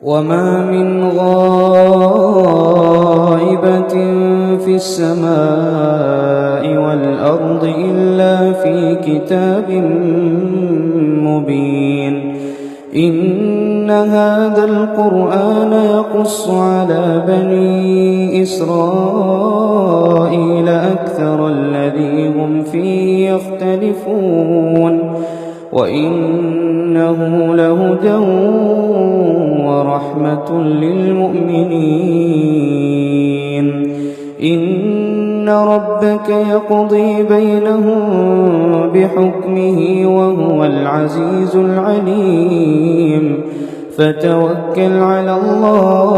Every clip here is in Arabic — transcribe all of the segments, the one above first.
وما من غائبة في السماء والأرض إلا في كتاب مبين. إن هذا القرآن يقص على بني إسرائيل أكثر الذي هم فيه يختلفون، وإنه لهدى ورحمة للمؤمنين. إن ربك يقضي بينهم بحكمه وهو العزيز العليم. فتوكل على الله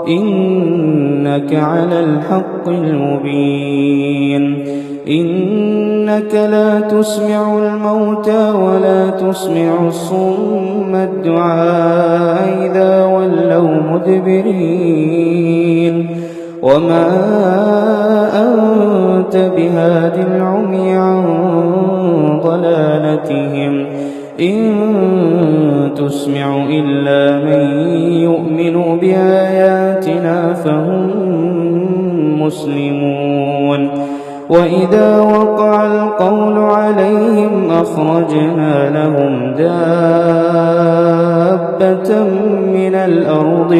إنك على الحق المبين. إنك لا تسمع الموتى ولا تسمع الصم الدعاء إذا ولوا مدبرين. وما أنت بهاد العمي عن ضلالتهم إن تسمع إلا من يؤمن بآياتنا فهم مسلمون. وإذا وقع القول عليهم أخرجنا لهم دابة من الأرض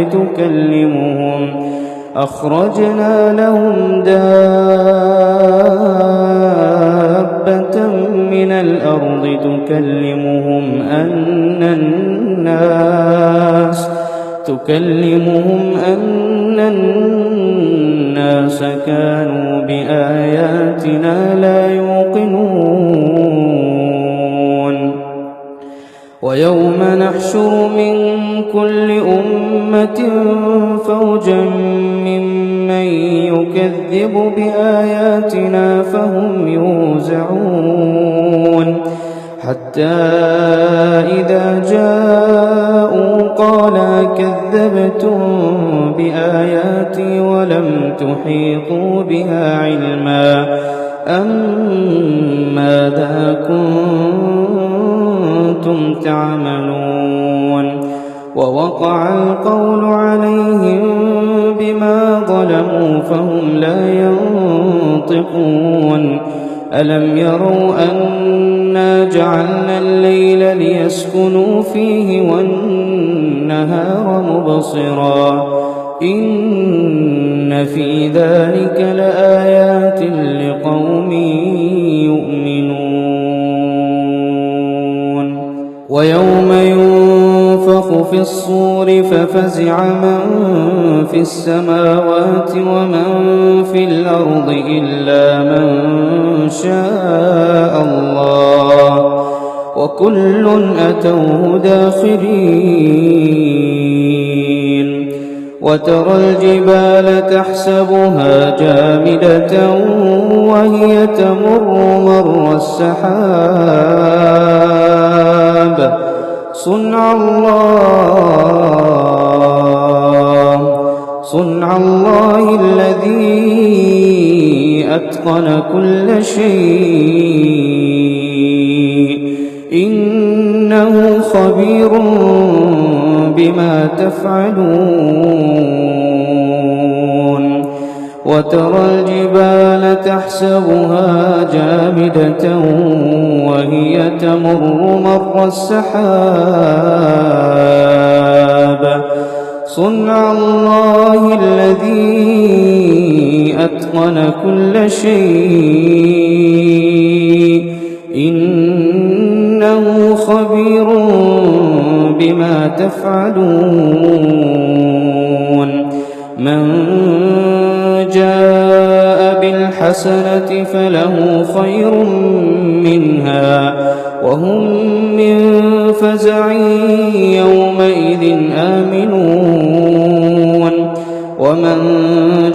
تكلمهم أن الناس كانوا بآياتنا لا يوقنون. ويوم نحشر من كل أمة فوجا ممن يكذب بآياتنا فهم يوزعون. حتى إذا جاءوا قال كذبتم بآياتي ولم تحيطوا بها علما أم ماذا كنتم تعملون. ووقع القول عليهم بما ظلموا فهم لا ينطقون. ألم يروا أنا جعلنا الليل ليسكنوا فيه والنهار مبصرا إن في ذلك لآيات لقوم يؤمنون. ويوم ينفخ في الصور ففزع من في السماوات ومن في الأرض إلا من شاء الله وكل أتوه داخرين. وترى الجبال تحسبها جامدة وهي تمر مر السحاب صنع الله الذي أتقن كل شيء إنه خبير بما تفعلون. وترى الجبال تحسبها جامدة وهي تمر مر السحاب صنع الله الذي أتقن كل شيء إنه خبير بما تفعلون. من جاء بالحسنة فله خير منها وهم من فزع يومئذ آمنون. ومن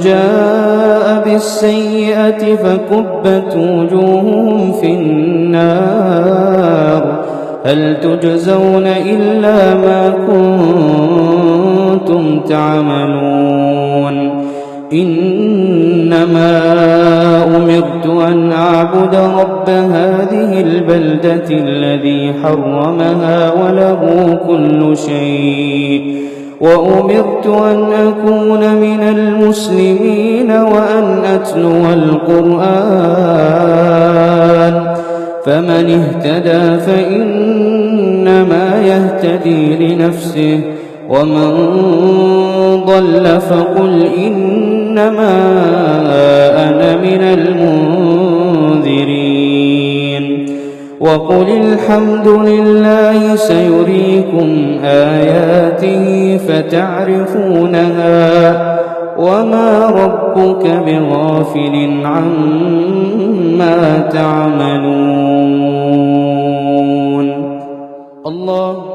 جاء بالسيئة فكبت وجوههم في النار هل تجزون إلا ما كنتم تعملون. إنما أمرت أن أعبد رب هذه البلدة الذي حرمها وله كل شيء وأمرت أن أكون من المسلمين وأن أتلو القرآن فمن اهتدى فإنما يهتدي لنفسه ومن ضل فقل إنما أنا من المنذرين وقل الحمد لله سيريكم آياته فتعرفونها وما ربك بغافل عما تعملون. الله